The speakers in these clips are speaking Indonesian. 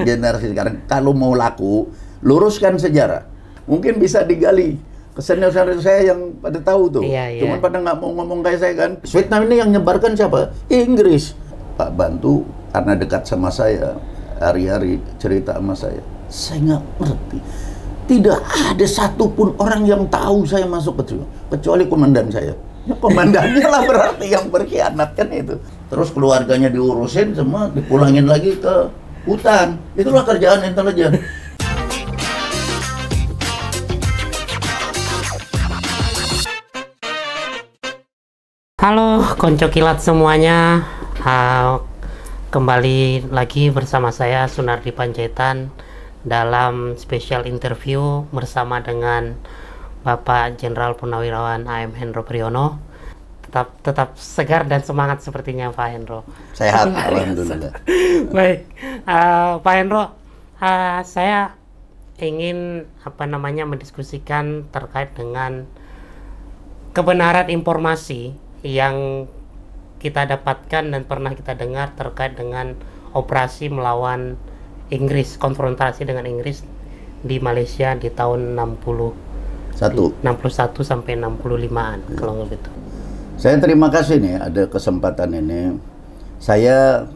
generasi sekarang kalau mau laku, luruskan sejarah. Mungkin bisa digali ke senior-senior saya yang pada tahu tuh. Cuman pada nggak mau ngomong kayak saya kan. Vietnam ini yang nyebarkan siapa? Inggris. Pak Bantu karena dekat sama saya, hari-hari cerita sama saya nggak ngerti. Tidak ada satupun orang yang tahu saya masuk kecuali komandan saya. Ya, komandannya lah berarti yang berkhianat kan itu. Terus keluarganya diurusin semua, dipulangin lagi ke hutan. Itulah kerjaan intelijen. Halo konco kilat semuanya, kembali lagi bersama saya Sunardi Panjaitan dalam spesial interview bersama dengan Bapak Jenderal Purnawirawan AM Hendro Priyono. Tetap segar dan semangat sepertinya Pak Hendro. Sehat, alhamdulillah. Baik, Pak Hendro, saya ingin mendiskusikan terkait dengan kebenaran informasi yang kita dapatkan dan pernah kita dengar terkait dengan operasi melawan Inggris, konfrontasi dengan Inggris di Malaysia di tahun 61 sampai 65-an ya. Kalau begitu. Saya terima kasih nih ada kesempatan ini. Saya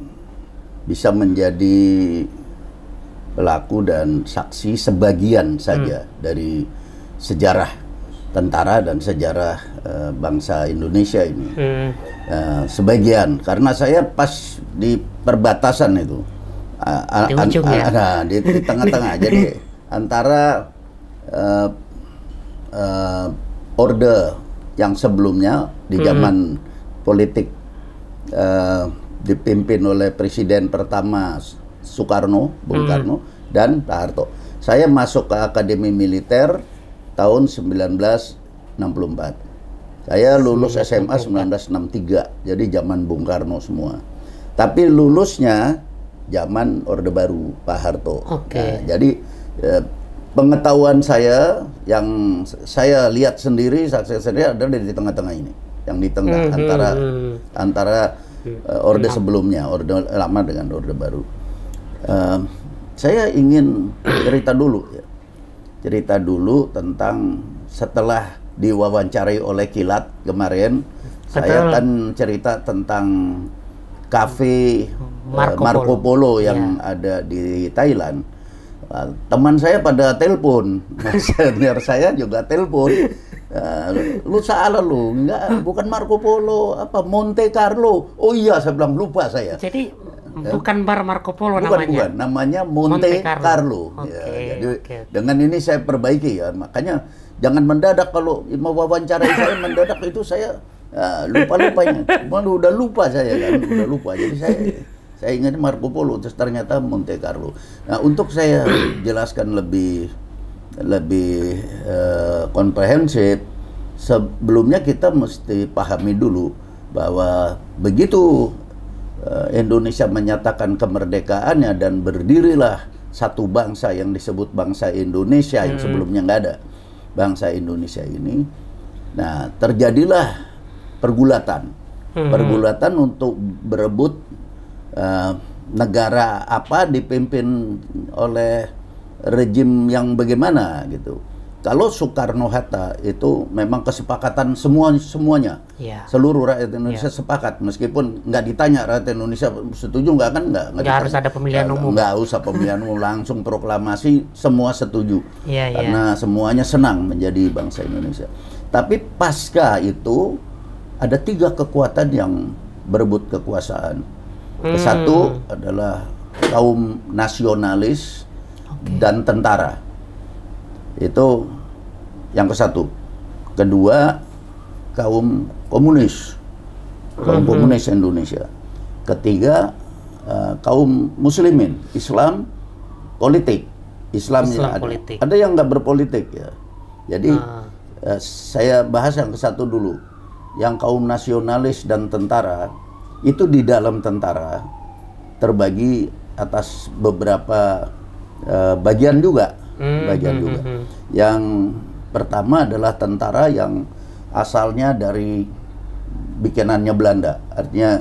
bisa menjadi pelaku dan saksi sebagian saja dari sejarah tentara dan sejarah bangsa Indonesia ini. Sebagian, karena saya pas di perbatasan itu, di tengah-tengah. Jadi antara orde yang sebelumnya di zaman politik dipimpin oleh Presiden pertama Soekarno, Bung Karno, dan Pak Harto. Saya masuk ke Akademi Militer tahun 1964. Saya lulus SMA 1963, jadi zaman Bung Karno semua. Tapi lulusnya zaman Orde Baru, Pak Harto. Nah, jadi pengetahuan saya yang saya lihat sendiri, saksi sendiri adalah di tengah-tengah ini, yang di tengah antara Orde sebelumnya, Orde Lama dengan Orde Baru. Saya ingin cerita dulu tentang setelah diwawancarai oleh Kilat kemarin. Saya kan cerita tentang kafe Marco Polo yang ada di Thailand. Teman saya pada telepon, senior saya juga telepon. Lu salah lu, enggak, bukan Marco Polo, Monte Carlo. Oh iya, saya bilang lupa saya. Jadi bukan bar Marco Polo bukan, namanya Monte Carlo. Jadi dengan ini saya perbaiki ya, makanya jangan mendadak kalau mau wawancarai saya mendadak itu saya lupa-lupanya. Udah lupa saya kan, udah lupa. Jadi saya ingat Marco Polo, terus ternyata Monte Carlo. Nah, untuk saya jelaskan lebih komprehensif, sebelumnya kita mesti pahami dulu bahwa begitu Indonesia menyatakan kemerdekaannya dan berdirilah satu bangsa yang disebut bangsa Indonesia yang sebelumnya nggak ada bangsa Indonesia ini. Nah, terjadilah pergulatan untuk berebut negara apa dipimpin oleh rejim yang bagaimana gitu. Kalau Soekarno-Hatta itu memang kesepakatan semuanya, seluruh rakyat Indonesia sepakat, meskipun nggak ditanya rakyat Indonesia setuju nggak kan nggak harus ada pemilihan umum, nggak usah pemilihan umum, langsung proklamasi semua setuju, karena semuanya senang menjadi bangsa Indonesia. Tapi pasca itu ada 3 kekuatan yang berebut kekuasaan. Satu adalah kaum nasionalis dan tentara. Itu yang ke-1. Kedua, kaum komunis Indonesia. Ketiga, kaum muslimin, Islam politik. Islam politik. Ada yang nggak berpolitik ya. Jadi saya bahas yang ke-1 dulu. Yang kaum nasionalis dan tentara itu di dalam tentara terbagi atas beberapa bagian juga. Yang pertama adalah tentara yang asalnya dari bikinannya Belanda, artinya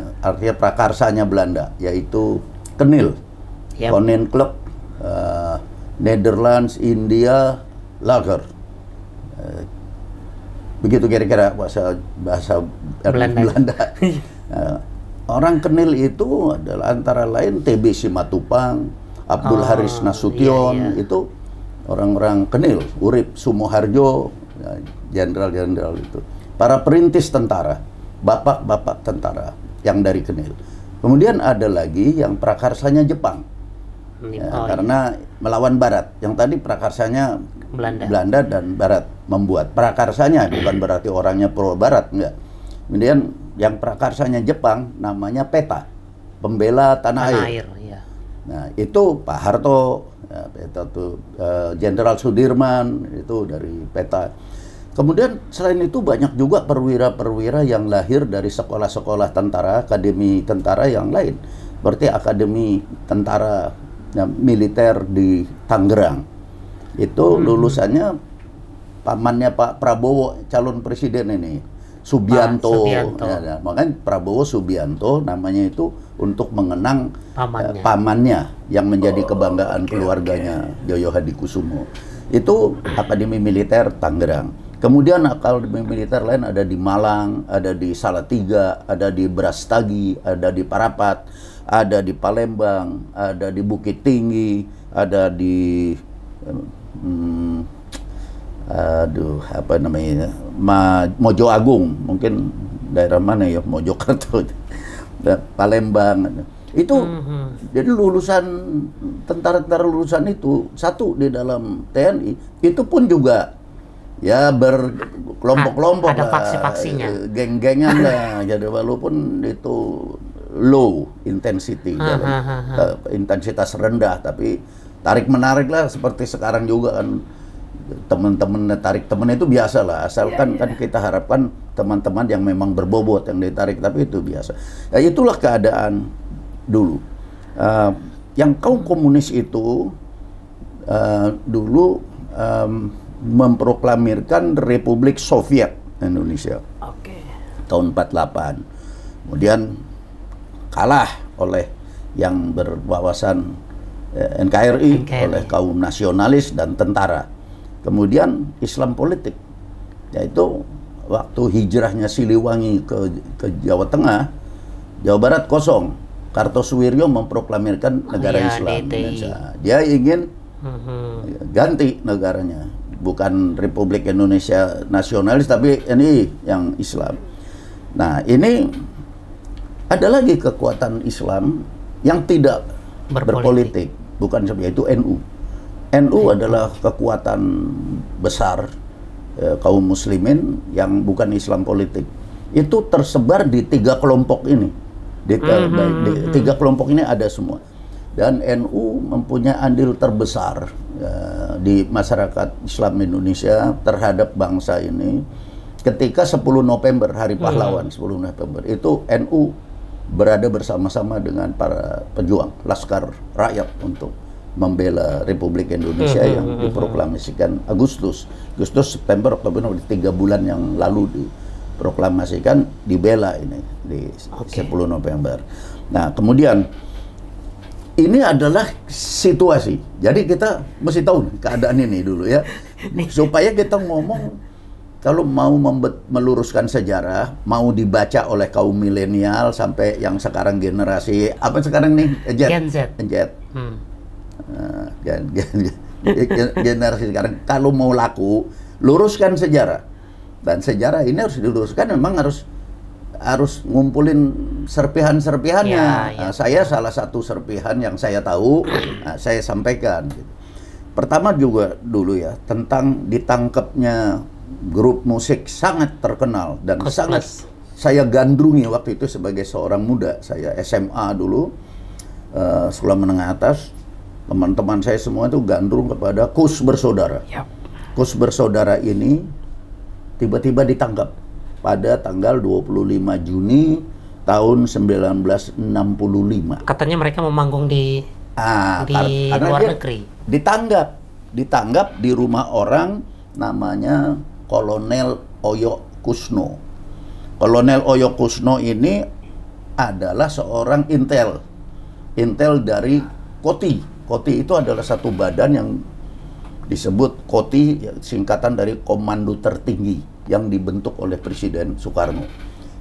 prakarsanya Belanda, yaitu Kenil. Yap. Koninklijke Netherlands India Lager. Begitu kira-kira bahasa Belanda. Orang Kenil itu adalah antara lain TB Simatupang, Abdul Haris Nasution, itu orang-orang Kenil, Urip Sumoharjo, jenderal-jenderal itu. Para perintis tentara, bapak-bapak tentara yang dari Kenil. Kemudian ada lagi yang prakarsanya Jepang. Karena melawan Barat. Yang tadi prakarsanya Belanda dan Barat membuat. Prakarsanya bukan berarti orangnya pro Barat, enggak. Kemudian yang prakarsanya Jepang namanya PETA, Pembela Tanah Air. Ya. Nah, itu Pak Harto, PETA itu Jenderal Sudirman itu dari PETA. Kemudian selain itu banyak juga perwira-perwira yang lahir dari sekolah-sekolah tentara, akademi tentara yang lain. Seperti Akademi Tentara Militer di Tangerang. Itu lulusannya pamannya Pak Prabowo, calon presiden ini, Subianto. Ya, makanya Prabowo Subianto namanya itu untuk mengenang pamannya yang menjadi kebanggaan keluarganya, Yoyo Hadikusumo. Itu Akademi Militer Tangerang. Kemudian akademi militer lain ada di Malang, ada di Salatiga, ada di Brastagi, ada di Parapat, ada di Palembang, ada di Bukit Tinggi, ada di Mojo Agung, mungkin daerah mana ya, Mojokerto, Palembang. Itu jadi lulusan tentara-tentara lulusan itu satu di dalam TNI itu pun juga ya berkelompok-kelompok ada faksi-faksinya, geng-gengan lah. Jadi walaupun itu low intensity, intensitas rendah, tapi tarik menarik lah seperti sekarang juga kan, teman-teman tarik teman itu biasa lah, asalkan kan kita harapkan teman-teman yang memang berbobot yang ditarik, tapi itu biasa. Ya, itulah keadaan dulu. Yang kaum komunis itu dulu memproklamirkan Republik Soviet Indonesia tahun 48. Kemudian kalah oleh yang berwawasan NKRI, oleh kaum nasionalis dan tentara. Kemudian Islam politik, yaitu waktu hijrahnya Siliwangi ke Jawa Tengah, Jawa Barat kosong. Kartosuwiryo memproklamirkan negara Islam Indonesia. Dia ingin ganti negaranya, bukan Republik Indonesia nasionalis, tapi ini yang Islam. Nah, ini ada lagi kekuatan Islam yang tidak berpolitik, bukan seperti itu, NU. NU adalah kekuatan besar kaum muslimin yang bukan Islam politik. Itu tersebar di 3 kelompok ini. Di 3 kelompok ini ada semua. Dan NU mempunyai andil terbesar di masyarakat Islam Indonesia terhadap bangsa ini. Ketika 10 November, Hari Pahlawan, 10 November, itu NU berada bersama-sama dengan para pejuang Laskar Rakyat untuk membela Republik Indonesia yang diproklamasikan Agustus, September, Oktober, 3 bulan yang lalu diproklamasikan, dibela ini di 10 November. Nah, kemudian ini adalah situasi. Jadi kita mesti tahu keadaan ini dulu ya, supaya kita ngomong. Kalau mau meluruskan sejarah, mau dibaca oleh kaum milenial sampai yang sekarang generasi apa sekarang nih, Gen Z. Generasi sekarang, kalau mau laku, luruskan sejarah. Dan sejarah ini harus diluruskan, memang harus ngumpulin serpihan-serpihannya. Nah, saya salah satu serpihan yang saya tahu, saya sampaikan. Pertama juga dulu ya, tentang ditangkapnya grup musik sangat terkenal dan sangat saya gandrungi waktu itu sebagai seorang muda. Saya SMA dulu, sekolah menengah atas. Teman-teman saya semua itu gandrung kepada Kus Bersaudara. Kus Bersaudara ini tiba-tiba ditangkap pada tanggal 25 Juni tahun 1965. Katanya mereka memanggung di luar negeri. Ditanggap di rumah orang namanya Kolonel Oyo Kusno. Kolonel Oyo Kusno ini adalah seorang intel dari KOTI. KOTI itu adalah satu badan yang disebut KOTI, singkatan dari Komando Tertinggi, yang dibentuk oleh Presiden Soekarno.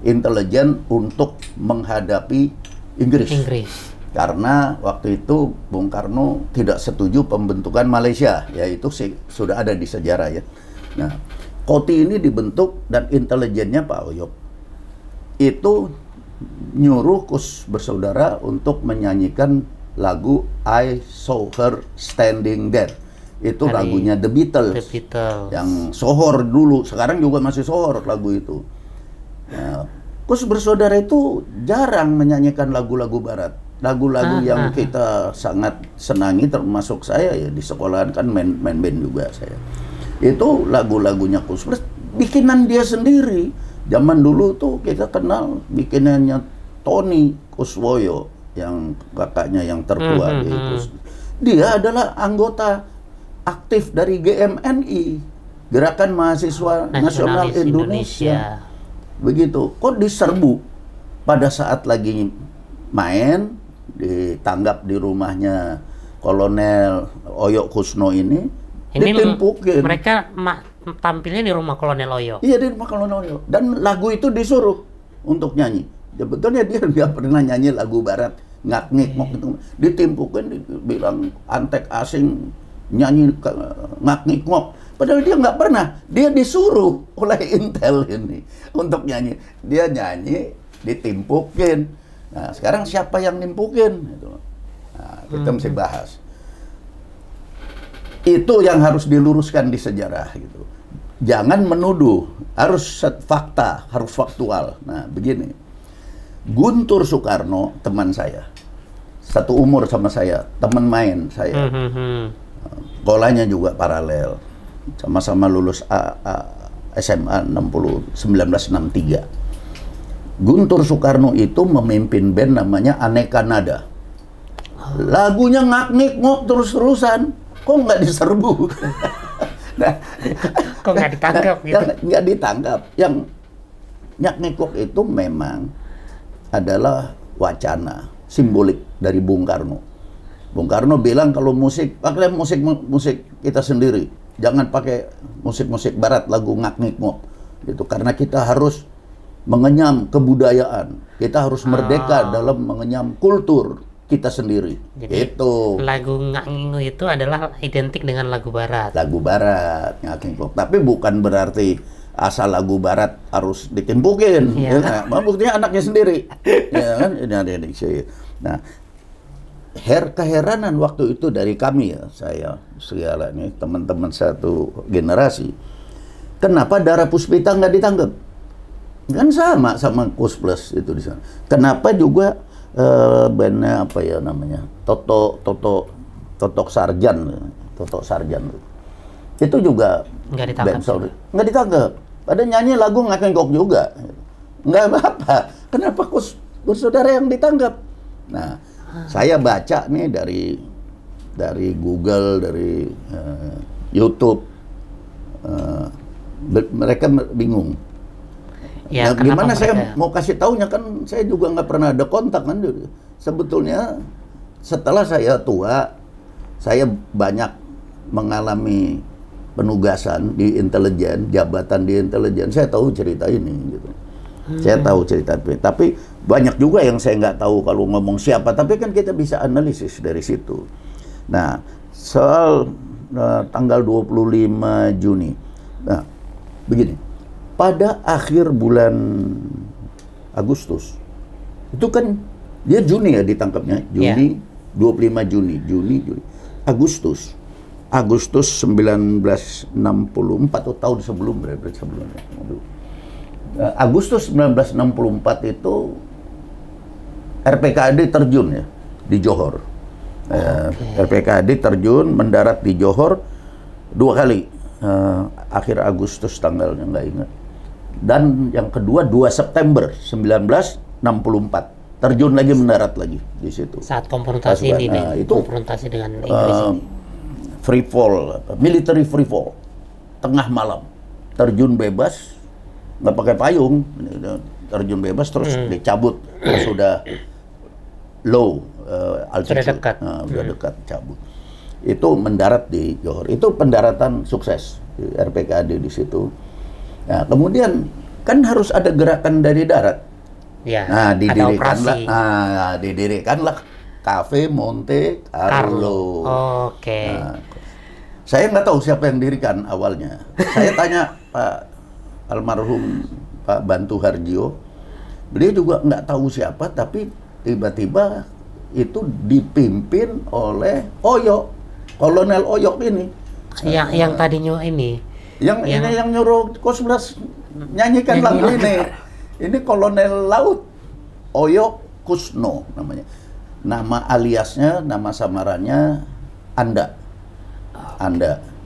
Intelijen untuk menghadapi Inggris. Karena waktu itu Bung Karno tidak setuju pembentukan Malaysia, yaitu sudah ada di sejarah ya. Nah, KOTI ini dibentuk dan intelijennya Pak Oyok itu nyuruh Kus bersaudara untuk menyanyikan lagu I Saw Her Standing There. Itu dari lagunya The Beatles. Yang sohor dulu, sekarang juga masih sohor lagu itu. Nah, Kus bersaudara itu jarang menyanyikan lagu-lagu barat. Lagu-lagu yang kita sangat senangi, termasuk saya ya di sekolahan kan main band juga saya. Itu lagu-lagunya Kus, bikinan dia sendiri. Zaman dulu tuh kita kenal bikinannya Tony Kuswoyo, yang kakaknya yang tertua di Kus. Dia adalah anggota aktif dari GMNI, Gerakan Mahasiswa Nasional Indonesia. Begitu. Kok diserbu pada saat lagi main, ditanggap di rumahnya Kolonel Oyo Kusno ini ditimpukin. Mereka tampilnya di rumah Kolonel Oyo. Iya, di rumah Kolonel Oyo. Dan lagu itu disuruh untuk nyanyi. Sebetulnya dia nggak pernah nyanyi lagu barat, ngak-ngik gitu. Ditimpukin, dibilang antek asing, nyanyi ngak-ngik. Padahal dia nggak pernah. Dia disuruh oleh Intel ini untuk nyanyi. Dia nyanyi, ditimpukin. Nah, sekarang siapa yang nimpukin? Nah, kita mesti bahas. Itu yang harus diluruskan di sejarah gitu. Jangan menuduh, harus fakta, harus faktual. Nah, begini. Guntur Soekarno, teman saya, satu umur sama saya, teman main saya. Sekolahnya juga paralel. Sama-sama lulus SMA 1963. Guntur Soekarno itu memimpin band namanya Aneka Nada. Lagunya ngak-ngik terus-terusan. Kok nggak diserbu? Nah, kok nggak ditangkap gitu? Nggak ditangkap. Yang ngak-ngikok itu memang adalah wacana simbolik dari Bung Karno. Bung Karno bilang kalau musik, pakai musik kita sendiri. Jangan pakai musik-musik barat, lagu ngak-ngik gitu. Karena kita harus mengenyam kebudayaan. Kita harus merdeka dalam mengenyam kultur kita sendiri. Jadi, itu lagu ngak-ngik itu adalah identik dengan lagu barat. Lagu barat, ngak-ngik. Tapi bukan berarti asal lagu barat harus ditimpukin. Ya, buktinya anaknya sendiri. Ya kan? Ini adik-adik saya. Nah, keheranan waktu itu dari kami ya, saya segala nih teman-teman satu generasi. Kenapa Dara Puspita nggak ditangkap? Kan sama Kus Plus itu di sana. Kenapa juga bandnya apa ya namanya? Totok Sarjan. Itu juga nggak ditangkap. Nggak ditangkap. Ada nyanyi lagu ngak-ngikok juga. Nggak apa-apa. Kenapa Kus bersaudara yang ditangkap? Nah, saya baca nih dari Google, dari YouTube, mereka bingung. Ya, nah, gimana saya mau kasih taunya, kan saya juga nggak pernah ada kontak kan. Sebetulnya setelah saya tua, saya banyak mengalami penugasan di intelijen, jabatan di intelijen. Saya tahu cerita ini gitu. Saya tahu cerita itu. Tapi banyak juga yang saya nggak tahu kalau ngomong siapa. Tapi kan kita bisa analisis dari situ. Nah, soal tanggal 25 Juni. Nah, begini. Pada akhir bulan Agustus, itu kan dia Juni ya ditangkapnya. Juni, 25 Juni. Agustus 1964 atau tahun sebelumnya. Agustus 1964 itu RPKAD terjun ya di Johor. RPKAD terjun mendarat di Johor 2 kali. Akhir Agustus tanggalnya nggak ingat. Dan yang kedua 2 September 1964 terjun lagi, mendarat lagi di situ. Saat konfrontasi ini itu konfrontasi dengan Inggris ini. Free fall, military free fall, tengah malam terjun bebas, nggak pakai payung, terjun bebas terus dicabut sudah low altitude. dekat. Sudah dekat cabut. Itu mendarat di Johor. Itu pendaratan sukses di RPKAD di situ. Nah, kemudian kan harus ada gerakan dari darat. Ya, Nah, ada operasi. didirikanlah Cafe Monte Carlo. Oke. Nah, saya nggak tahu siapa yang dirikan awalnya. Saya tanya Pak almarhum Pak Bantu Harjo, beliau juga nggak tahu siapa, tapi tiba-tiba itu dipimpin oleh Oyok, Kolonel Oyok ini. Yang tadinya ini. Yang nyuruh Kos 11 nyanyikan lagu ini. Ini Kolonel Laut Oyok Kusno namanya. Nama aliasnya, nama samarannya Anda,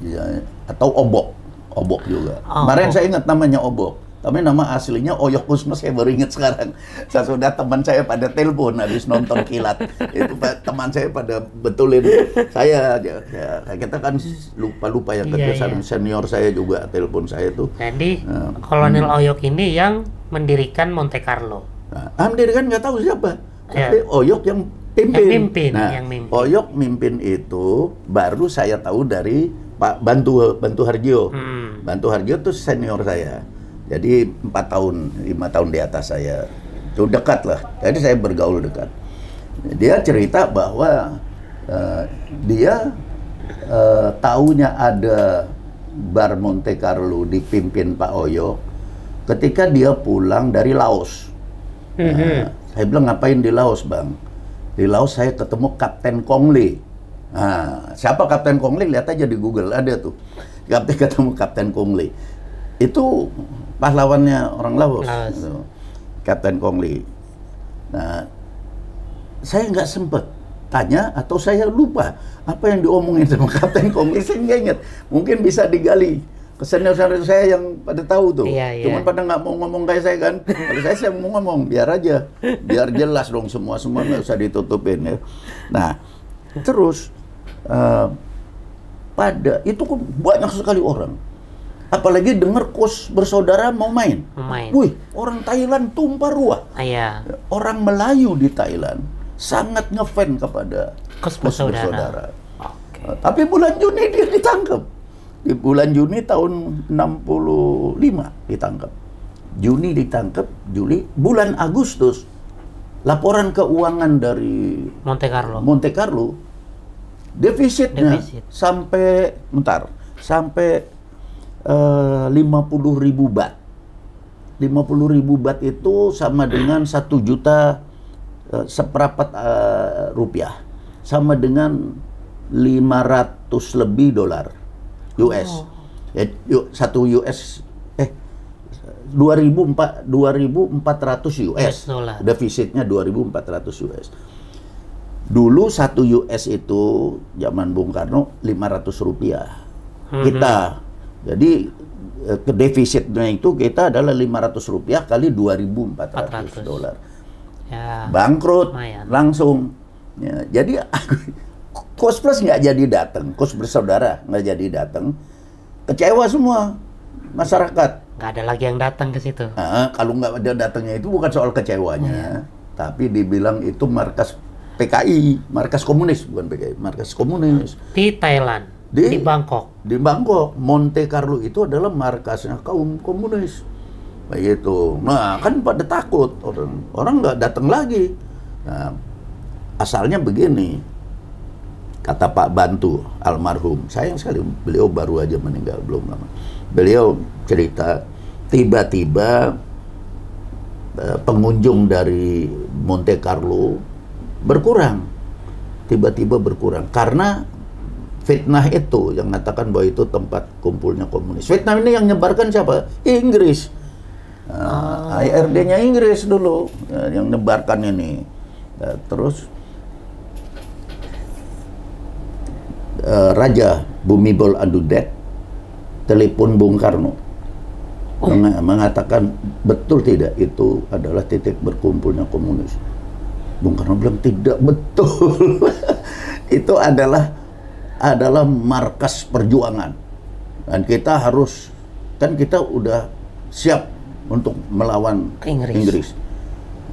ya, atau Obok juga. Kemarin saya ingat namanya Obok, tapi nama aslinya Oyok Kusno saya baru ingat sekarang. Sesudah teman saya pada telepon habis nonton Kilat, itu teman saya pada betulin saya. Ya, kita kan lupa ya, senior saya juga telepon saya tuh. Jadi Kolonel Oyok ini yang mendirikan Monte Carlo. Nah, mendirikan nggak tahu siapa, tapi Oyok yang pimpin. Yang mimpin. Oyok mimpin itu baru saya tahu dari Pak Bantu Harjo. Bantu Harjo itu senior saya. Jadi 5 tahun di atas saya. Itu dekat lah. Jadi saya bergaul dekat. Dia cerita bahwa dia taunya ada bar Monte Carlo dipimpin Pak Oyok ketika dia pulang dari Laos. Saya bilang, ngapain di Laos, Bang? Di Laos saya ketemu Kapten Kongli. Nah, siapa Kapten Kongli? Lihat aja di Google, ada tuh. Ketemu Kapten Kongli. Itu pahlawannya orang Laos. Gitu. Kapten Kongli. Nah, saya nggak sempet tanya atau saya lupa apa yang diomongin sama Kapten Kongli. Saya nggak ingat. Mungkin bisa digali ke senior-senior saya yang pada tahu tuh. Cuman pada nggak mau ngomong kayak saya kan. Kalau saya mau ngomong, biar aja. Biar jelas dong semua nggak usah ditutupin ya. Nah, terus itu kok banyak sekali orang. Apalagi dengar Kos Bersaudara mau main. Wih, orang Thailand tumpah ruah. Orang Melayu di Thailand sangat ngefan kepada Kos Bersaudara. Tapi bulan Juni dia ditangkap. Di bulan Juni tahun 65 ditangkap. Juni ditangkap, Juli, bulan Agustus laporan keuangan dari Monte Carlo defisitnya sampai 50.000 baht. 50.000 baht itu sama dengan 1 juta seperempat rupiah, sama dengan 500 lebih dolar US. Satu US 2.400 US. Defisitnya 2.400 US. Dulu 1 US itu zaman Bung Karno 500 rupiah. Kita. Jadi defisitnya itu kita adalah 500 rupiah kali 2.400 dolar. Bangkrut langsung. Ya, jadi Kos Plus nggak jadi datang, Kos Bersaudara nggak jadi datang, kecewa semua masyarakat. Nggak ada lagi yang datang ke situ. Kalau nggak ada datangnya itu bukan soal kecewanya, tapi dibilang itu markas PKI, markas komunis, bukan PKI, markas komunis. Di Thailand, di Bangkok. Di Bangkok, Monte Carlo itu adalah markasnya kaum komunis. Begitu. Nah, kan pada takut, orang nggak datang lagi. Nah, asalnya begini. Kata Pak Bantu almarhum, sayang sekali beliau baru aja meninggal, belum lama. Beliau cerita tiba-tiba pengunjung dari Monte Carlo berkurang, tiba-tiba berkurang karena fitnah itu yang mengatakan bahwa itu tempat kumpulnya komunis. Fitnah ini yang nyebarkan siapa? Inggris. IRD-nya Inggris dulu yang nyebarkan ini. Terus Raja Bhumibol Adulyadej telepon Bung Karno mengatakan betul tidak itu adalah titik berkumpulnya komunis. Bung Karno bilang tidak betul. Itu adalah markas perjuangan dan kita harus, kan kita udah siap untuk melawan Inggris.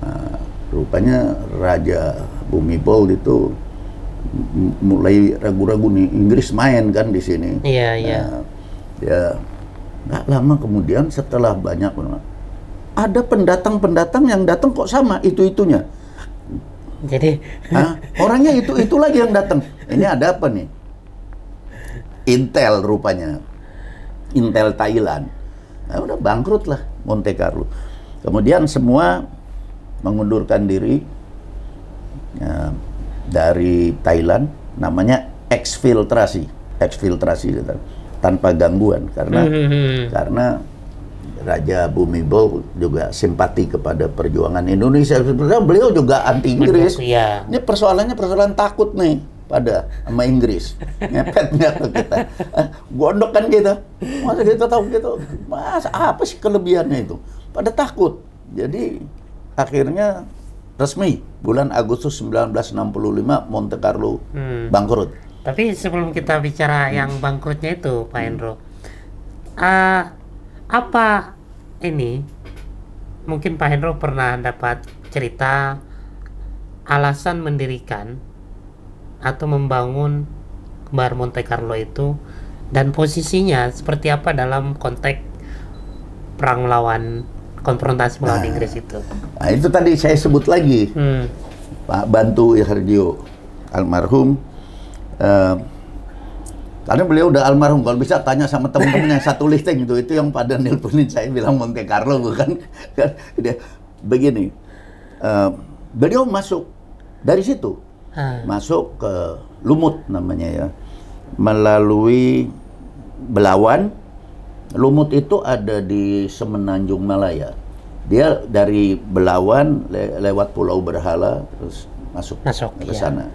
Nah, rupanya Raja Bhumibol itu mulai ragu-ragu nih, Inggris main kan di sini. Iya, iya. Nah, ya nggak lama kemudian setelah banyak ada pendatang yang datang kok sama itu-itunya. Jadi Orangnya itu lagi yang datang. Ini ada apa nih? Intel rupanya, Intel Thailand. Nah, udah bangkrut lah Monte Carlo. Kemudian semua mengundurkan diri dari Thailand, namanya eksfiltrasi tanpa gangguan karena Raja Bhumibol juga simpati kepada perjuangan Indonesia. Sebenarnya beliau juga anti Inggris. Iya. Ini persoalannya takut nih sama Inggris. Ngepetnya ke kita. Gondok kan kita. Masa kita tahu gitu. Mas, apa sih kelebihannya itu? Pada takut. Jadi akhirnya resmi bulan Agustus 1965 Monte Carlo bangkrut. Tapi sebelum kita bicara yang bangkrutnya itu, Pak Hendro, apa ini, mungkin Pak Hendro pernah dapat cerita alasan mendirikan atau membangun Bar Monte Carlo itu, dan posisinya seperti apa dalam konteks perang melawan, konfrontasi melawan Inggris itu? Nah, itu tadi saya sebut lagi, Pak Bantu Ihardjo almarhum. Karena beliau udah almarhum, kalau bisa tanya sama teman-teman yang satu listing itu yang pada nelponin saya bilang Monte Carlo bukan. Dia begini, beliau masuk dari situ, masuk ke Lumut namanya ya, melalui Belawan. Lumut itu ada di Semenanjung Malaya. Dia dari Belawan lewat Pulau Berhala terus masuk ke sana.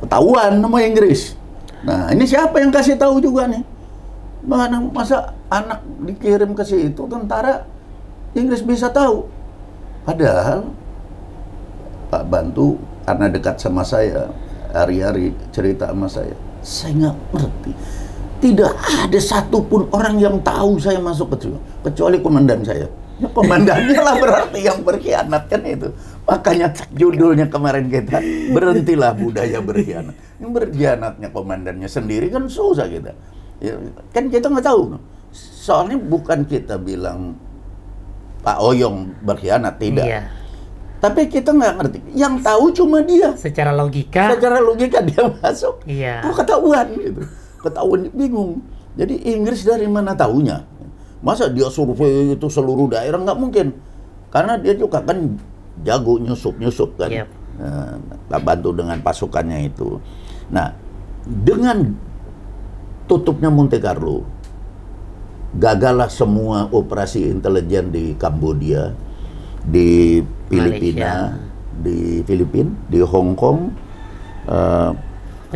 Ketahuan sama Inggris. Nah, ini siapa yang kasih tahu juga nih? Masa anak dikirim ke situ, tentara Inggris bisa tahu? Padahal Pak Bantu karena dekat sama saya, hari-hari cerita sama saya nggak ngerti. Tidak ada satupun orang yang tahu saya masuk ke situ, kecuali komandan saya. Ya, komandannya lah berarti yang berkhianat kan itu. Makanya judulnya kemarin kita, berhentilah budaya berkhianat. Yang berkhianatnya komandannya sendiri kan susah kita. Ya, kan kita nggak tahu. Soalnya bukan kita bilang Pak Oyong berkhianat, tidak. Iya. Tapi kita nggak ngerti. Yang tahu cuma dia. Secara logika dia masuk. Iya. Kok ketahuan gitu. Ketahuan, bingung. Jadi Inggris dari mana tahunya? Masa dia survei itu seluruh daerah? Nggak mungkin. Karena dia juga kan jago nyusup kan. Yep. Nah, bantu dengan pasukannya itu. Nah, dengan tutupnya Monte Carlo, gagallah semua operasi intelijen di Kambodia, di Filipina, di Hong Kong.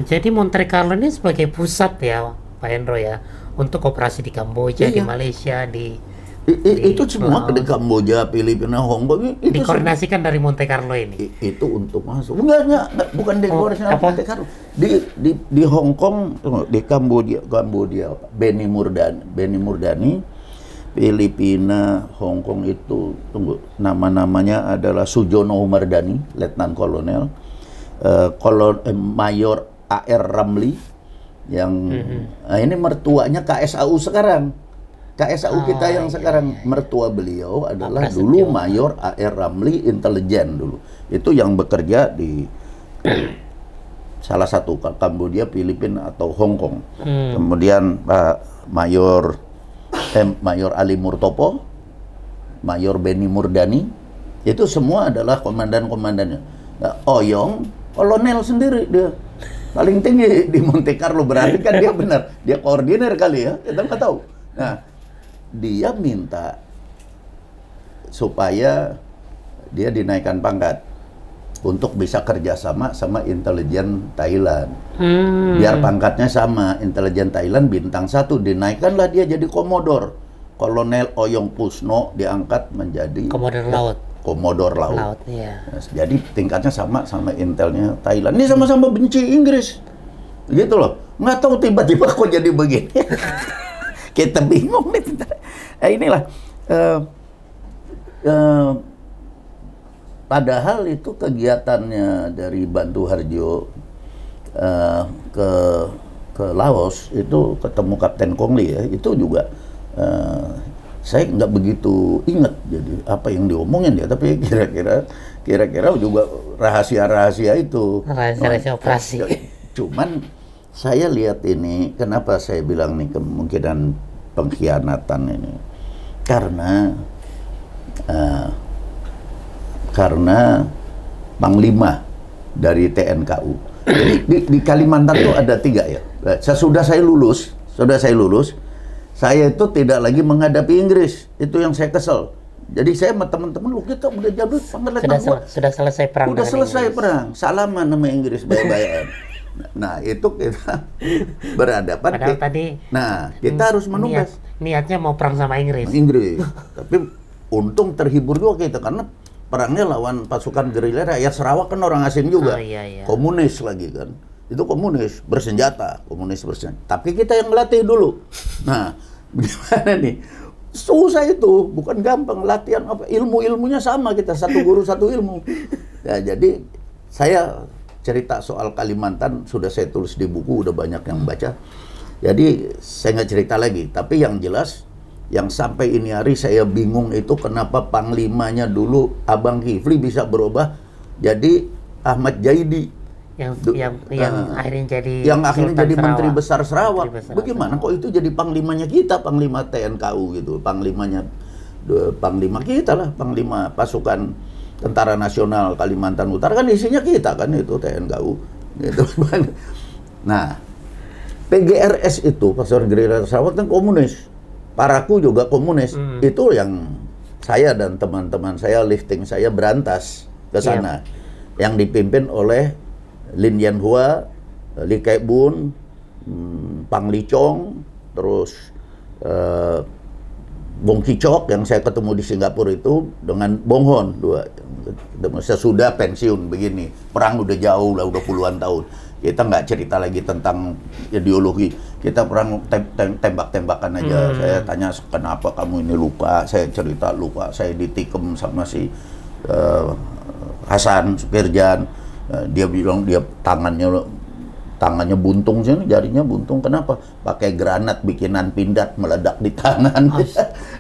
Jadi Monte Carlo ini sebagai pusat ya, Pak Hendro ya, untuk operasi di Kamboja, di Malaysia, itu semua di Kamboja, Filipina, Hong Kong itu dikoordinasikan dari Monte Carlo ini. Itu untuk masuk. Enggak, bukan dikoordinasikan Monte Carlo. Di Hong Kong, di Kamboja, Benny Murdani, Filipina, Hong Kong itu nama-namanya adalah Sujono Mardani, Letnan Kolonel, Mayor A.R. Ramli yang ini mertuanya KSAU sekarang. KSAU kita yang sekarang, mertua beliau adalah dulu Mayor A.R. Ramli intelijen dulu. Itu yang bekerja di salah satu Kamboja, Filipina atau Hong Kong. Kemudian Pak Mayor Ali Murtopo, Mayor Benny Murdani, itu semua adalah komandan-komandannya. Nah, Oyong kolonel sendiri dia. Paling tinggi di Monte Carlo, berarti kan dia benar. Dia koordinir kali ya, kita nggak tahu. Nah, dia minta supaya dia dinaikkan pangkat untuk bisa kerjasama sama intelijen Thailand. Biar pangkatnya sama, intelijen Thailand bintang 1, dinaikkanlah dia jadi komodor. Kolonel Oyong Pusno diangkat menjadi Komodor Laut. Iya. Jadi tingkatnya sama intelnya Thailand. Ini sama-sama benci Inggris. Gitu loh. Nggak tahu tiba-tiba kok jadi begini. Kita bingung nih. Inilah padahal itu kegiatannya dari Bantu Harjo ke Laos itu ketemu Kapten Kong Li ya, itu juga saya nggak begitu ingat jadi apa yang diomongin ya, tapi kira-kira juga rahasia-rahasia itu. Rahasia operasi. Cuman saya lihat ini, kenapa saya bilang nih kemungkinan pengkhianatan ini, karena Panglima dari TNKU. Jadi di Kalimantan tuh ada 3 ya. Sesudah saya lulus, saya itu tidak lagi menghadapi Inggris. Itu yang saya kesel. Jadi saya sama teman-teman, lu kita udah jadul sudah selesai perang. Udah selesai perang, salaman sama Inggris bayar-bayaran. Nah, itu kita berhadapan. Padahal tadi, nah, kita harus menugas. Niatnya mau perang sama Inggris. Tapi untung terhibur juga kita, karena perangnya lawan pasukan gerilya rakyat Sarawak kan orang asing juga. Iya. Komunis lagi kan. Itu komunis bersenjata. Tapi kita yang melatih dulu. Nah, bagaimana nih? Susah itu, bukan gampang latihan apa, ilmunya sama, kita satu guru satu ilmu. Ya, jadi saya cerita soal Kalimantan sudah saya tulis di buku, udah banyak yang baca. Jadi saya nggak cerita lagi, tapi yang jelas yang sampai ini hari saya bingung itu kenapa panglimanya dulu Abang Kifli bisa berubah jadi Ahmad Jaidi yang akhirnya jadi Menteri Besar Sarawak. Bagaimana kok itu jadi panglimanya kita, panglima TNKU gitu, panglima kita lah, panglima pasukan Tentara Nasional Kalimantan Utara, kan isinya kita kan itu TNKU gitu. Nah, PGRS itu pasukan gerilya Sarawak kan komunis, Paraku juga komunis. Itu yang saya dan teman-teman saya lifting saya berantas ke sana, yang dipimpin oleh Lin Yan Hua, Li Kai Bun, Pang Li Chong, terus Bong Ki Chok yang saya ketemu di Singapura itu, dengan Bong Hon, sesudah pensiun begini. Perang udah jauh lah, udah puluhan tahun. Kita nggak cerita lagi tentang ideologi, kita perang tembak-tembakan aja. Saya tanya kenapa kamu ini luka, saya cerita luka, saya ditikem sama si Hasan Supirjan. Dia bilang dia tangannya buntung sini, jarinya buntung. Kenapa? Pakai granat bikinan pindad meledak di tangan.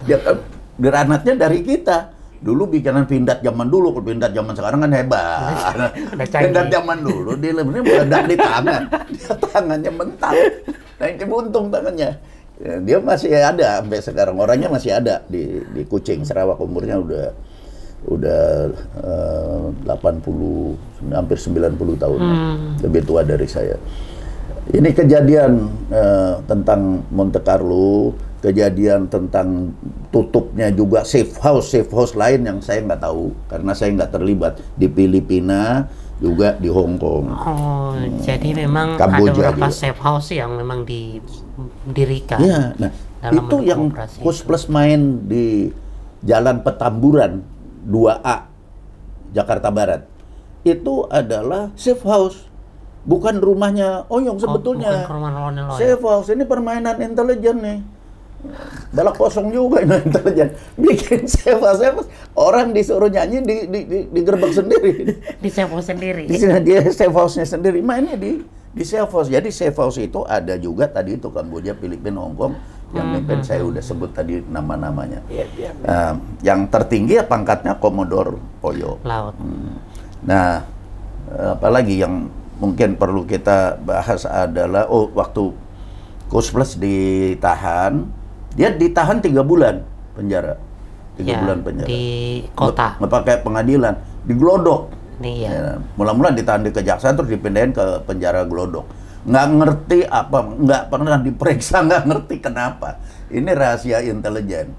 Dia kan granatnya dari kita. Dulu bikinan pindad zaman dulu, kalau pindad zaman sekarang kan hebat. Pindad zaman dulu dia meledak di tangan. Dia tangannya mental. Nah, ini buntung tangannya. Dia masih ada sampai sekarang, orangnya masih ada di Kucing, Sarawak. Umurnya udah 80, hampir 90 tahun, lebih tua dari saya. Ini kejadian tentang Monte Carlo, kejadian tentang tutupnya juga safe house lain yang saya nggak tahu karena saya nggak terlibat, di Filipina juga, di Hong Kong. Jadi memang Kamboja ada beberapa juga safe house yang memang didirikan. Ya, nah itu yang Kus Plus main di Jalan Petamburan 2A Jakarta Barat itu adalah safe house, bukan rumahnya Oyong sebetulnya. Safe house ini permainan intelijen nih, balak kosong juga ini intelijen, bikin safe house. Orang disuruh nyanyi di gerbek sendiri, di safe house sendiri. Dia safe house-nya sendiri, mainnya di safe house. Jadi safe house itu ada juga tadi itu Kamboja, Filipina, Hong Kong. Yang mimpin saya udah sebut tadi nama-namanya. Yang tertinggi ya pangkatnya Komodor Oyo. Laut. Nah, apalagi yang mungkin perlu kita bahas adalah waktu Kus Plus ditahan, dia ditahan 3 bulan penjara. 3 bulan penjara. Di kota. Nggak pakai pengadilan, di Glodok. Ya, mula-mula ditahan di Kejaksaan terus dipindahin ke penjara Glodok. Nggak ngerti apa, nggak pernah diperiksa, nggak ngerti kenapa. Ini rahasia intelijen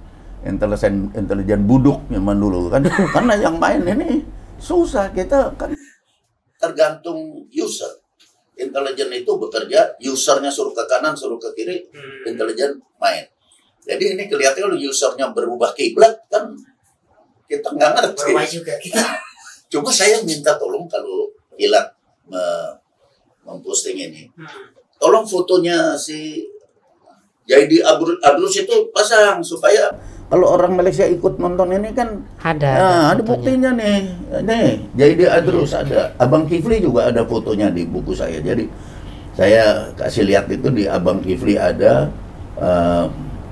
buduk zaman dulu kan. Karena yang main ini susah, kita kan tergantung user. Intelijen itu bekerja, usernya suruh ke kanan, suruh ke kiri, intelijen main. Jadi ini kelihatannya kalau usernya berubah kiblat kan kita nggak ngerti. Juga kita. Cuma saya minta tolong kalau Kilat memposting ini, tolong fotonya si Jadi Adrus itu pasang supaya kalau orang Malaysia ikut nonton ini kan ada buktinya nih. Jadi Adrus ada. Abang Kifli juga ada fotonya di buku saya. Jadi saya kasih lihat itu di Abang Kifli ada,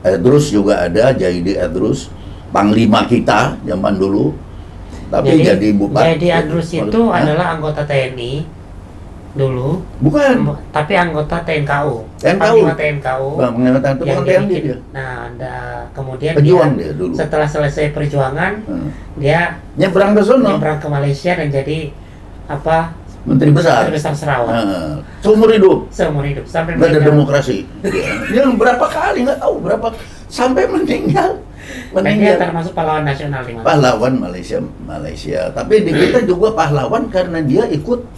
Adrus juga ada, Jadi Adrus, panglima kita zaman dulu. Tapi jadi bupati. Jadi Adrus itu adalah anggota TNI dulu, bukan, tapi anggota TNKU, Panglima TNKU yang dibikin. dia. Nah, kemudian pejuang dia dulu. Setelah selesai perjuangan, dia nyebrang ke sono, nyebrang ke Malaysia dan jadi Menteri Besar Sarawak. Seumur hidup sampai nggak ada demokrasi. Dia berapa kali nggak tahu berapa sampai meninggal. Dan dia termasuk pahlawan nasional di Malaysia. Pahlawan Malaysia. Tapi di kita juga pahlawan karena dia ikut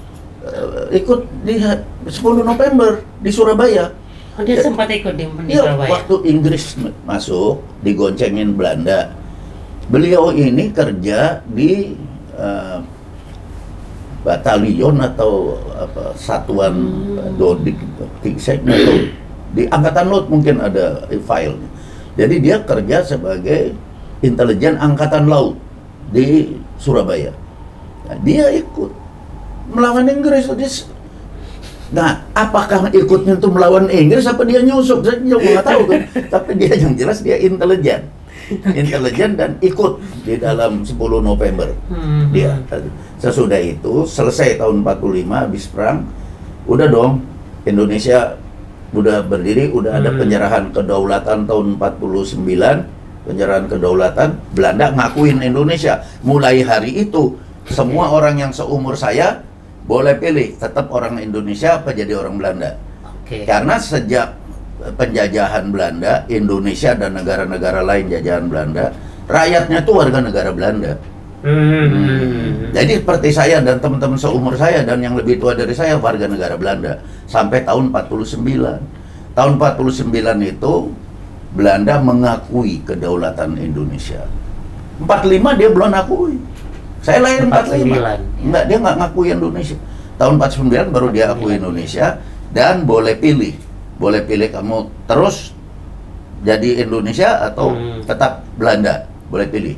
di 10 November di Surabaya. Oh, dia sempat ikut di Surabaya. Waktu Inggris masuk, digoncengin Belanda. Beliau ini kerja di batalion atau satuan Dodik, saya nggak tahu. Di Angkatan Laut mungkin ada file. Jadi dia kerja sebagai intelijen Angkatan Laut di Surabaya. Nah, dia ikut melawan Inggris. Nah, apakah ikutnya itu melawan Inggris apa dia nyusup? Saya juga nggak tahu kan. Tapi dia yang jelas dia intelijen dan ikut di dalam 10 November. Dia sesudah itu selesai tahun 45 habis perang, udah dong Indonesia udah berdiri, udah ada penyerahan kedaulatan tahun 49, penyerahan kedaulatan, Belanda ngakuin Indonesia. Mulai hari itu semua orang yang seumur saya boleh pilih tetap orang Indonesia apa jadi orang Belanda. Karena sejak penjajahan Belanda, Indonesia dan negara-negara lain jajahan Belanda, rakyatnya itu warga negara Belanda. Jadi seperti saya dan teman-teman seumur saya dan yang lebih tua dari saya warga negara Belanda sampai tahun 49. Tahun 49 itu Belanda mengakui kedaulatan Indonesia. 45 dia belum akui. Saya lahir 45. Enggak, dia nggak ngakui Indonesia. Tahun 49 baru dia akui Indonesia dan boleh pilih. Boleh pilih kamu terus jadi Indonesia atau tetap Belanda. Boleh pilih.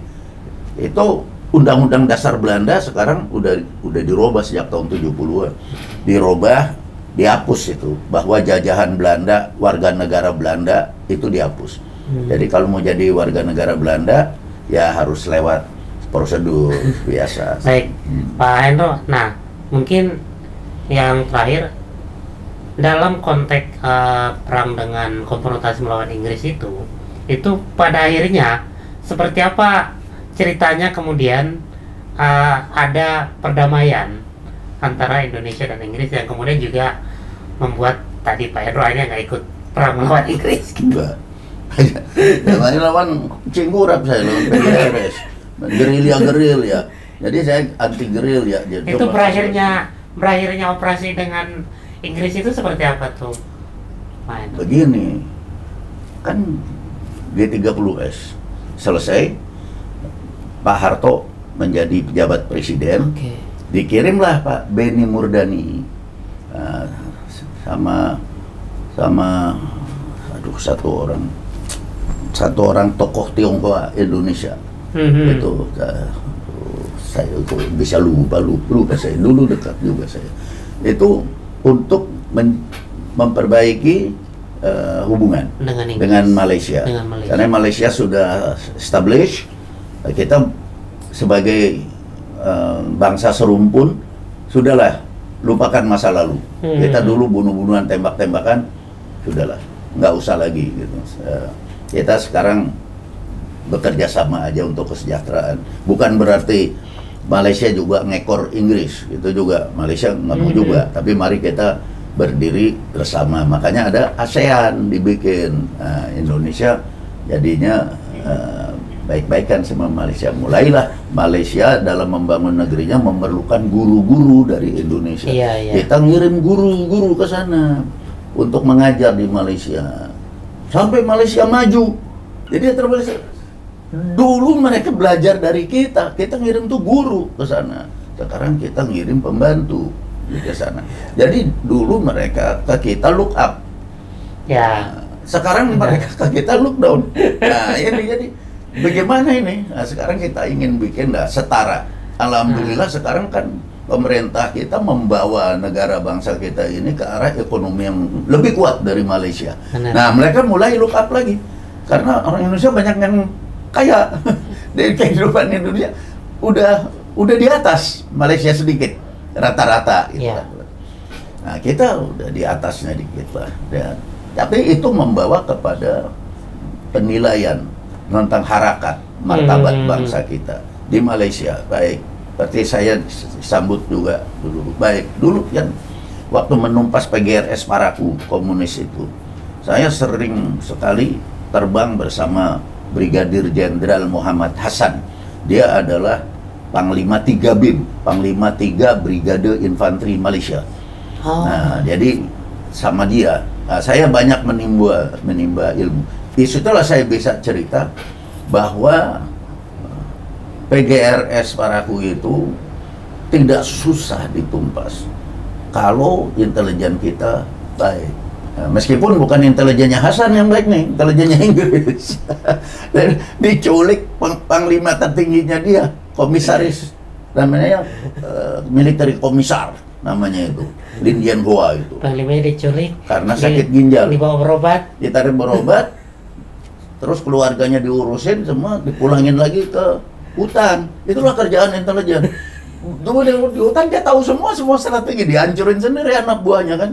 Itu Undang-Undang Dasar Belanda sekarang udah dirubah sejak tahun 70-an. Dirubah, dihapus itu bahwa jajahan Belanda, warga negara Belanda itu dihapus. Jadi kalau mau jadi warga negara Belanda ya harus lewat prosedur biasa. Baik, Pak Hendro. Nah, mungkin yang terakhir dalam konteks perang dengan konfrontasi melawan Inggris itu pada akhirnya seperti apa ceritanya kemudian ada perdamaian antara Indonesia dan Inggris yang kemudian juga membuat tadi Pak Hendro akhirnya nggak ikut perang melawan Inggris. Enggak. Namanya lawan Cingkurap saya lawan PDRS. Gerilya. Jadi saya anti gerilya. Itu berakhirnya operasi dengan Inggris itu seperti apa tuh, Pak Hendro? Begini, kan G30S selesai, Pak Harto menjadi pejabat presiden, dikirimlah Pak Benny Murdani sama satu orang tokoh Tionghoa Indonesia. Itu saya itu bisa lupa saya dulu dekat juga saya. Itu untuk memperbaiki hubungan dengan Malaysia. Karena Malaysia sudah established. Kita sebagai bangsa serumpun sudahlah lupakan masa lalu. Kita dulu bunuh-bunuhan, tembak-tembakan, sudahlah, nggak usah lagi gitu. Kita sekarang bekerja sama aja untuk kesejahteraan. Bukan berarti Malaysia juga ngekor Inggris, itu juga Malaysia nggak mau juga. Tapi mari kita berdiri bersama. Makanya ada ASEAN dibikin. Indonesia jadinya baik-baikan sama Malaysia. Mulailah Malaysia dalam membangun negerinya memerlukan guru-guru dari Indonesia. Kita ngirim guru-guru ke sana untuk mengajar di Malaysia sampai Malaysia maju. Jadi terus dulu mereka belajar dari kita ngirim tuh guru ke sana. Sekarang kita ngirim pembantu ke sana. Jadi dulu mereka ke kita look up. Sekarang mereka kita lockdown. Nah, ini jadi bagaimana ini? Nah, sekarang kita ingin bikin setara. Alhamdulillah sekarang kan pemerintah kita membawa negara bangsa kita ini ke arah ekonomi yang lebih kuat dari Malaysia. Benar. Nah, mereka mulai look up lagi. Karena orang Indonesia banyak yang kaya. Dari kehidupan Indonesia udah di atas Malaysia sedikit rata-rata gitu. Iya. Nah, kita udah di atasnya dikit lah. Dan, tapi itu membawa kepada penilaian tentang harakat martabat bangsa kita di Malaysia. Baik, seperti saya sambut juga dulu. Baik, dulu kan waktu menumpas PGRS Parakou komunis itu, saya sering sekali terbang bersama Brigadir Jenderal Muhammad Hasan. Dia adalah Panglima 3 BIM, Panglima 3 Brigade Infanteri Malaysia. Nah, jadi sama dia, saya banyak menimba ilmu. Di situlah saya bisa cerita bahwa PGRS Parakou itu tidak susah ditumpas kalau intelijen kita baik. Nah, meskipun bukan intelijennya Hasan yang baik nih, intelijennya Inggris. Dan diculik panglima tertingginya dia, komisaris, namanya military komisar namanya itu, Lin Dian Hoa itu. Panglimanya diculik Karena sakit ginjal. dibawa berobat. Ditarik berobat, terus keluarganya diurusin semua, dipulangin lagi ke hutan. Itulah kerjaan intelijen. Dulu di hutan dia tahu semua strategi, dihancurin sendiri anak buahnya kan.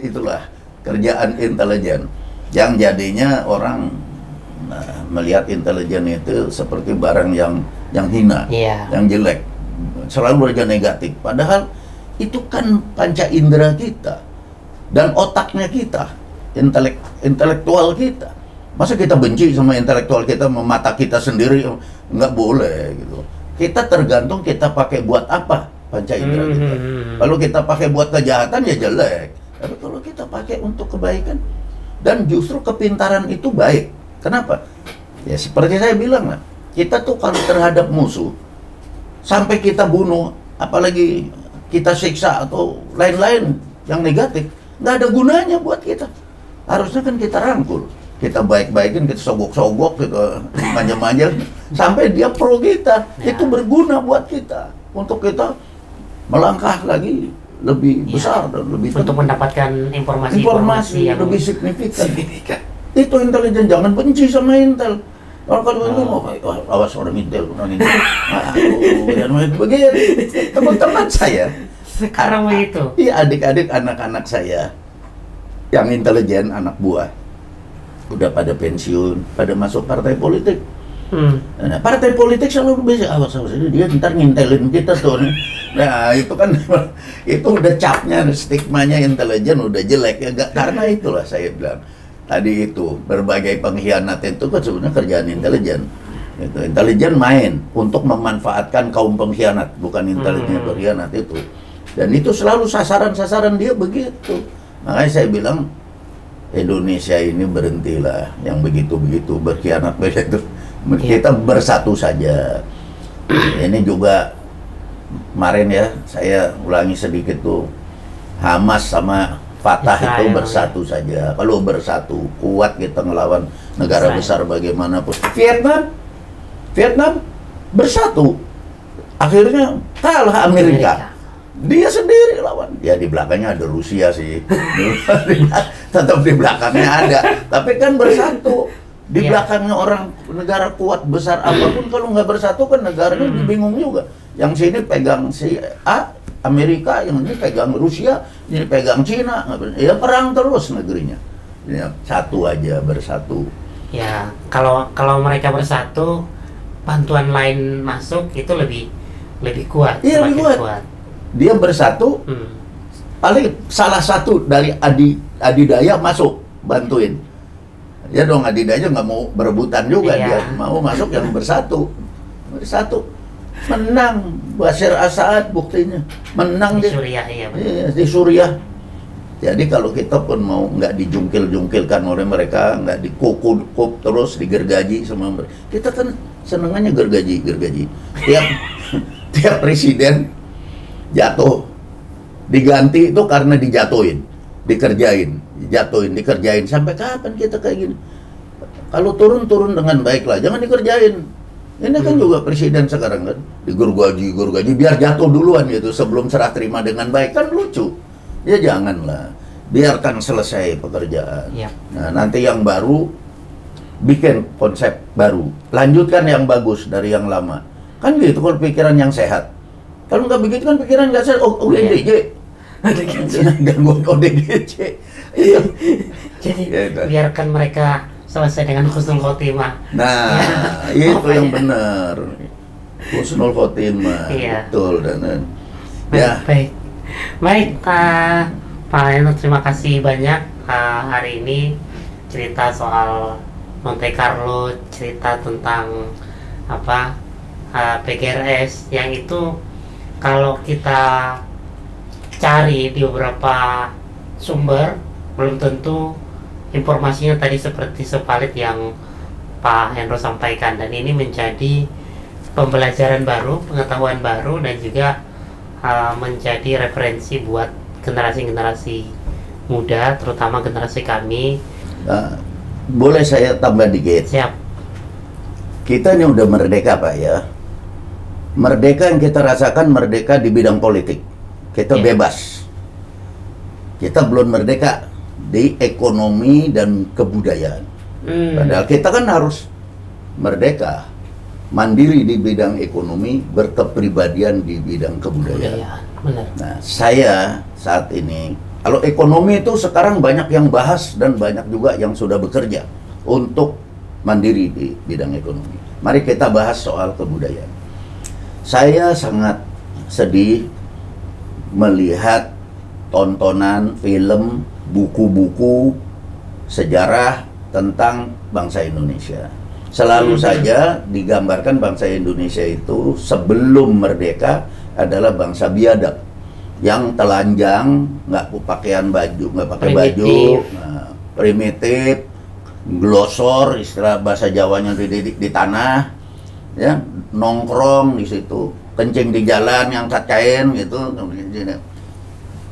Itulah kerjaan intelijen. Yang jadinya orang melihat intelijen itu seperti barang yang hina, yang jelek, selalu saja negatif. Padahal itu kan panca indera kita dan otaknya kita, intelektual kita. Masa kita benci sama intelektual kita, mata kita sendiri? Nggak boleh gitu. Kita tergantung kita pakai buat apa panca indera kita. Kalau kita pakai buat kejahatan ya jelek. Tapi kalau kita pakai untuk kebaikan, dan justru kepintaran itu baik. Kenapa? Ya seperti saya bilang lah, kita tuh kalau terhadap musuh sampai kita bunuh, apalagi kita siksa atau lain-lain yang negatif, nggak ada gunanya buat kita. Harusnya kan kita rangkul, kita baik-baikin, kita sogok-sogok, kita manja-manja sampai dia pro kita. Itu berguna buat kita untuk kita melangkah lagi lebih besar dan lebih untuk mendapatkan informasi yang lebih signifikan. Itu intelijen, jangan benci sama Intel. Kalau itu mau awas orang Intel. Begitu. Teman-teman saya sekarang begitu. Iya, adik-adik anak-anak saya yang intelijen, anak buah, udah pada pensiun, pada masuk partai politik. Nah, partai politik selalu bisa awas ini dia ntar ngintelin kita tuh. Nah, itu kan itu udah capnya, stigmanya intelijen udah jelek ya. Karena itulah saya bilang tadi itu berbagai pengkhianat itu kan sebenarnya kerjaan intelijen. Itu intelijen main untuk memanfaatkan kaum pengkhianat, bukan intelijen berkhianat itu. Dan itu selalu sasaran dia begitu. Makanya saya bilang Indonesia ini berhentilah yang begitu-begitu berkhianat begitu. Kita bersatu saja. Ini juga kemarin ya, saya ulangi sedikit tuh, Hamas sama Fatah itu bersatu saja. Kalau bersatu, kuat kita ngelawan negara besar bagaimanapun. Vietnam bersatu, akhirnya kalah Amerika. Dia sendiri lawan. Ya di belakangnya ada Rusia sih. Tetap di belakangnya ada. Tapi kan bersatu. Di belakangnya orang negara kuat besar apapun, kalau nggak bersatu kan negaranya bingung juga. Yang sini pegang si A, Amerika, yang ini pegang Rusia, ini pegang Cina, ya perang terus negerinya. Ya, satu aja, bersatu. Ya, kalau mereka bersatu, bantuan lain masuk itu lebih kuat. Iya, lebih kuat. Dia bersatu, paling salah satu dari adidaya masuk bantuin. Ya dong, adidaya nggak mau berebutan juga, dia mau masuk yang bersatu. Menang Bashar Assad, buktinya menang di Suriah, di Suriah. Jadi kalau kita pun mau nggak dijungkil-jungkilkan oleh mereka, nggak dikukup terus, digergaji sama mereka, kita kan senengannya gergaji. Tiap presiden jatuh, diganti itu karena dijatuhin, dikerjain. jatuhin, dikerjain. Sampai kapan kita kayak gini? Kalau turun dengan baik lah, jangan dikerjain. Ini kan juga presiden sekarang kan, digurgaji, biar jatuh duluan gitu sebelum serah terima dengan baik, kan lucu. Ya janganlah, biarkan selesai pekerjaan. Yap. Nah nanti yang baru, bikin konsep baru, lanjutkan yang bagus dari yang lama. Kan gitu kalau pikiran yang sehat. Kalau nggak begitu kan pikiran nggak sehat, ODGJ. Gangguan ODGJ. Jadi Gitu. biarkan mereka selesai dengan husnul khotimah. Nah, itu yang benar. Husnul khotimah. Iya. Betul dan Ya. Baik. Baik, Pak Eno, terima kasih banyak hari ini cerita soal Monte Carlo, cerita tentang apa PGRS yang itu kalau kita cari di beberapa sumber belum tentu informasinya tadi seperti sepalit yang Pak Hendro sampaikan, dan ini menjadi pembelajaran baru, pengetahuan baru, dan juga menjadi referensi buat generasi-generasi muda, terutama generasi kami. Boleh saya tambah dikit? Siap. Kita ini udah merdeka Pak ya. Merdeka yang kita rasakan merdeka di bidang politik. Kita bebas. Kita belum merdeka di ekonomi dan kebudayaan. Padahal kita kan harus merdeka, mandiri di bidang ekonomi, berkepribadian di bidang kebudayaan. Iya, benar. Nah, saya saat ini, kalau ekonomi itu sekarang banyak yang bahas dan banyak juga yang sudah bekerja untuk mandiri di bidang ekonomi. Mari kita bahas soal kebudayaan. Saya sangat sedih melihat tontonan, film, buku-buku sejarah tentang bangsa Indonesia. Selalu saja digambarkan bangsa Indonesia itu sebelum merdeka adalah bangsa biadab, yang telanjang, nggak pakaian baju, nggak pakai baju, primitif, glosor, istilah bahasa Jawanya di tanah, ya, nongkrong di situ, kencing di jalan, yang kacain gitu.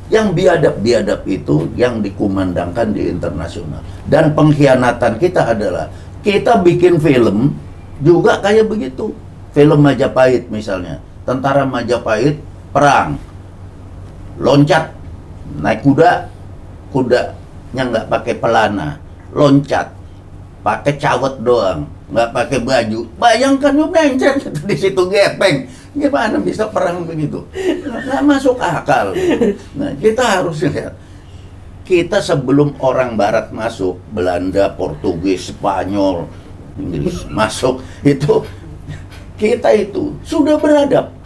Yang biadab-biadab itu yang dikumandangkan di internasional. Dan pengkhianatan kita adalah kita bikin film juga kayak begitu. Film Majapahit misalnya, tentara Majapahit perang, loncat, naik kuda, kudanya nggak pakai pelana, loncat, pakai cawet doang, nggak pakai baju. Bayangkan lu mencet di situ gepeng. Gimana bisa perang begitu? Nggak masuk akal. Nah, kita harus lihat. Kita sebelum orang Barat masuk, Belanda, Portugis, Spanyol, Inggris masuk, itu kita itu sudah beradab.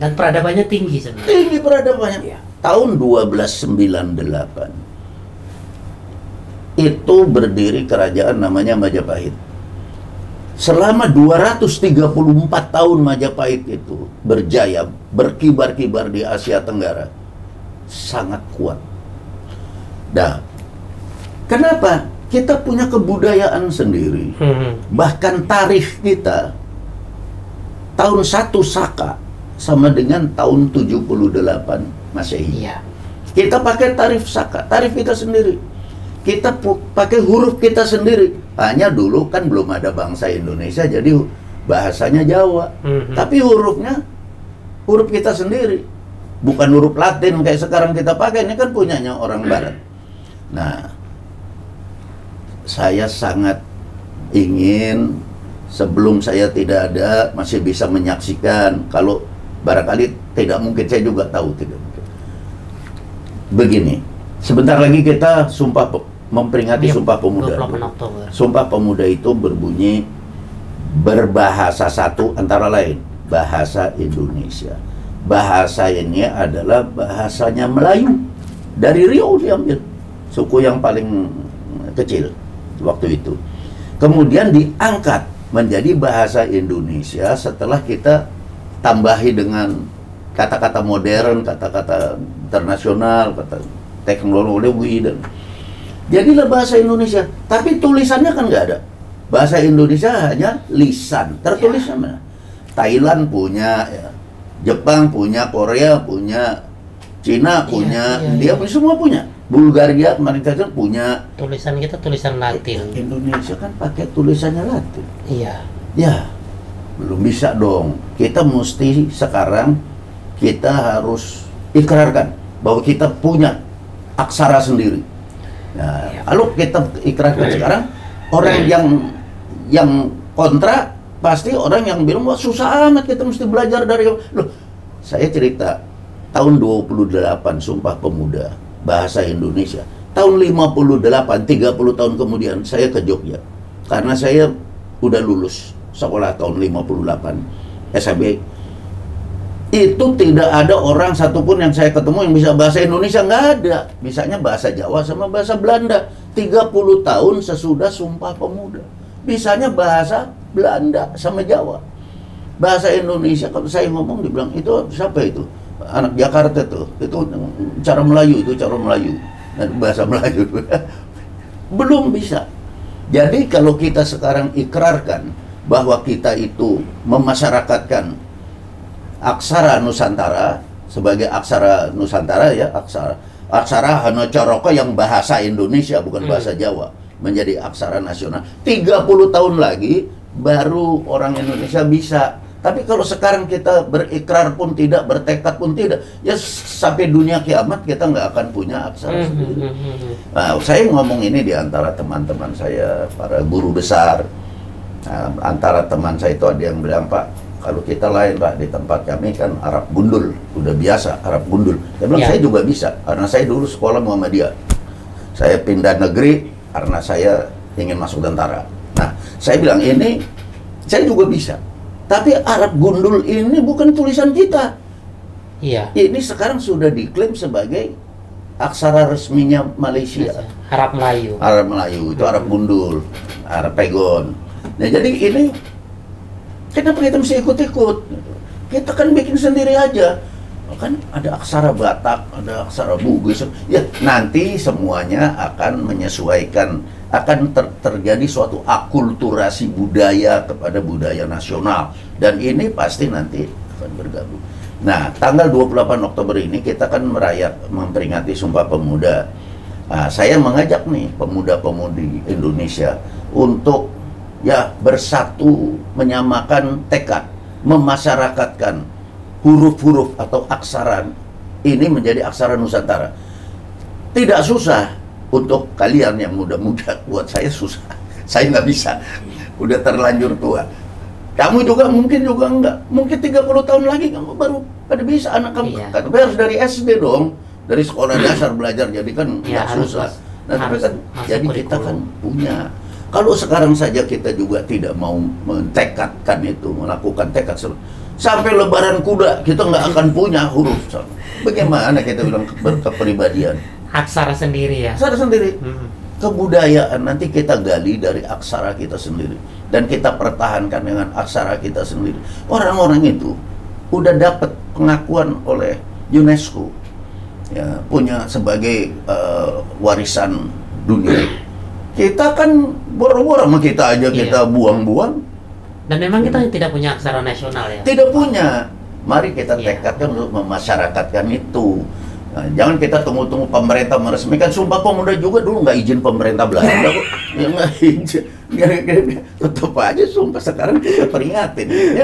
Dan peradabannya tinggi sebenarnya. Tinggi peradabannya. Ya. Tahun 1298 itu berdiri kerajaan namanya Majapahit. Selama 234 tahun Majapahit itu berjaya, berkibar-kibar di Asia Tenggara. Sangat kuat. Nah, kenapa? Kita punya kebudayaan sendiri. Bahkan tarif kita tahun 1 Saka sama dengan tahun 78 Masehi. Iya. Kita pakai tarif Saka, tarif kita sendiri. Kita pakai huruf kita sendiri. Hanya dulu kan belum ada bangsa Indonesia, jadi bahasanya Jawa. Tapi hurufnya huruf kita sendiri. Bukan huruf Latin kayak sekarang kita pakai, ini kan punyanya orang Barat. Nah, saya sangat ingin sebelum saya tidak ada masih bisa menyaksikan. Kalau barangkali tidak mungkin, saya juga tahu tidak mungkin. Begini, sebentar lagi kita memperingati Sumpah Pemuda. 28 Oktober. Sumpah Pemuda itu berbunyi berbahasa satu antara lain bahasa Indonesia. Bahasa ini adalah bahasanya Melayu. Dari Riau diambil, suku yang paling kecil waktu itu. Kemudian diangkat menjadi bahasa Indonesia setelah kita tambahi dengan kata-kata modern, kata-kata internasional, kata teknologi dan jadilah bahasa Indonesia. Tapi tulisannya kan nggak ada. Bahasa Indonesia hanya lisan, tertulisnya mana? Thailand punya, ya. Jepang punya, Korea punya, Cina punya, India punya, semua punya. Bulgaria kemarin kan punya. Tulisan kita tulisan Latin. Indonesia kan pakai tulisannya Latin. Iya. Ya, belum bisa dong. Kita mesti sekarang kita harus ikrarkan bahwa kita punya aksara sendiri. Nah, kalau kita ikrarkan sekarang, orang yang kontra pasti orang yang bilang wah susah amat kita mesti belajar dari loh. Saya cerita tahun 28 Sumpah Pemuda bahasa Indonesia. Tahun 58, 30 tahun kemudian saya ke Jogja. Karena saya udah lulus sekolah tahun 58 SMP. Itu tidak ada orang satupun yang saya ketemu yang bisa bahasa Indonesia, nggak ada. Bisanya bahasa Jawa sama bahasa Belanda. 30 tahun sesudah Sumpah Pemuda. Bisanya bahasa Belanda sama Jawa. Bahasa Indonesia kalau saya ngomong dibilang itu siapa itu? Anak Jakarta tuh, itu cara Melayu, dan bahasa Melayu. Belum bisa. Jadi kalau kita sekarang ikrarkan bahwa kita itu memasyarakatkan aksara Nusantara sebagai aksara Nusantara ya, aksara Hanacaraka yang bahasa Indonesia bukan bahasa Jawa menjadi aksara nasional. 30 tahun lagi baru orang Indonesia bisa. Tapi kalau sekarang kita berikrar pun tidak, bertekad pun tidak, ya sampai dunia kiamat kita nggak akan punya aksara sendiri. Nah, saya ngomong ini di antara teman-teman saya, para guru besar. Nah, antara teman saya itu ada yang bilang, Pak, kalau kita lain Pak, di tempat kami kan Arab gundul, udah biasa Arab gundul. Saya bilang, saya juga bisa, karena saya dulu sekolah Muhammadiyah. Saya pindah negeri karena saya ingin masuk tentara. Nah, saya bilang ini, saya juga bisa. Tapi Arab gundul ini bukan tulisan kita. Iya. Ini sekarang sudah diklaim sebagai aksara resminya Malaysia. Arab Melayu. Arab Melayu itu Arab gundul, Arab pegon. Nah jadi ini kenapa kita mesti ikut-ikut? Kita kan bikin sendiri aja. Kan ada aksara Batak, ada aksara Bugis. Ya nanti semuanya akan menyesuaikan, akan terjadi suatu akulturasi budaya kepada budaya nasional, dan ini pasti nanti akan bergabung. Nah, tanggal 28 Oktober ini kita kan memperingati Sumpah Pemuda. Nah, saya mengajak nih pemuda-pemudi Indonesia untuk ya bersatu, menyamakan tekad, memasyarakatkan huruf-huruf atau aksara ini menjadi aksara Nusantara. Tidak susah. Untuk kalian yang muda-muda, buat saya susah. Saya nggak bisa. Udah terlanjur tua. Kamu juga mungkin juga enggak. Mungkin 30 tahun lagi kamu baru pada bisa. Anak kamu tapi harus dari SD dong. Dari sekolah dasar belajar. Jadi kan nggak susah. Nah, tapi kan jadi kita kan punya. Kalau sekarang saja kita juga tidak mau mentekadkan itu, melakukan tekad sampai lebaran kuda kita nggak akan punya huruf. Bagaimana kita bilang berkepribadian? Aksara sendiri ya. Aksara sendiri. Kebudayaan nanti kita gali dari aksara kita sendiri dan kita pertahankan dengan aksara kita sendiri. Orang-orang itu udah dapat pengakuan oleh UNESCO ya, punya sebagai warisan dunia. Kita kan boro-boro sama kita aja kita buang-buang. Dan memang kita tidak punya aksara nasional ya. Tidak punya. Mari kita tekadkan untuk memasyarakatkan itu. Nah, jangan kita tunggu-tunggu pemerintah meresmikan. Sumpah Pemuda juga dulu nggak izin pemerintah Belanda kok. Ya nggak izin. Tetap aja sumpah sekarang kita peringatin. Ya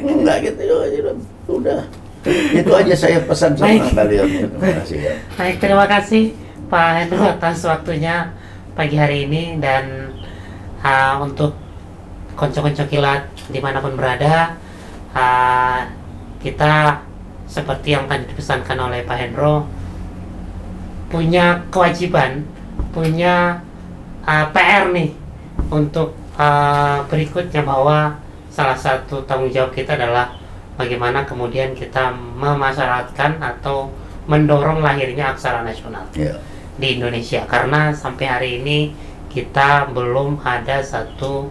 nggak gitu. Udah. Itu aja saya pesan sama kalian. Terima kasih ya. Baik, terima kasih Pak Hendro atas waktunya pagi hari ini, dan untuk konco-konco kilat dimanapun berada, kita seperti yang tadi dipesankan oleh Pak Hendro, punya kewajiban, punya PR nih untuk berikutnya, bahwa salah satu tanggung jawab kita adalah bagaimana kemudian kita memasyarakatkan atau mendorong lahirnya aksara nasional di Indonesia, karena sampai hari ini kita belum ada satu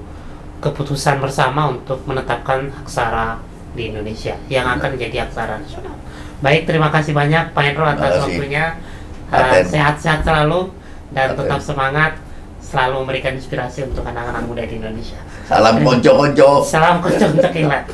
keputusan bersama untuk menetapkan aksara di Indonesia yang akan menjadi aksara nasional. Baik, terima kasih banyak Pak Hendro atas waktunya. Sehat-sehat selalu dan tetap semangat, selalu memberikan inspirasi untuk anak-anak muda di Indonesia. Salam konco-konco. Salam konco-konco kilat.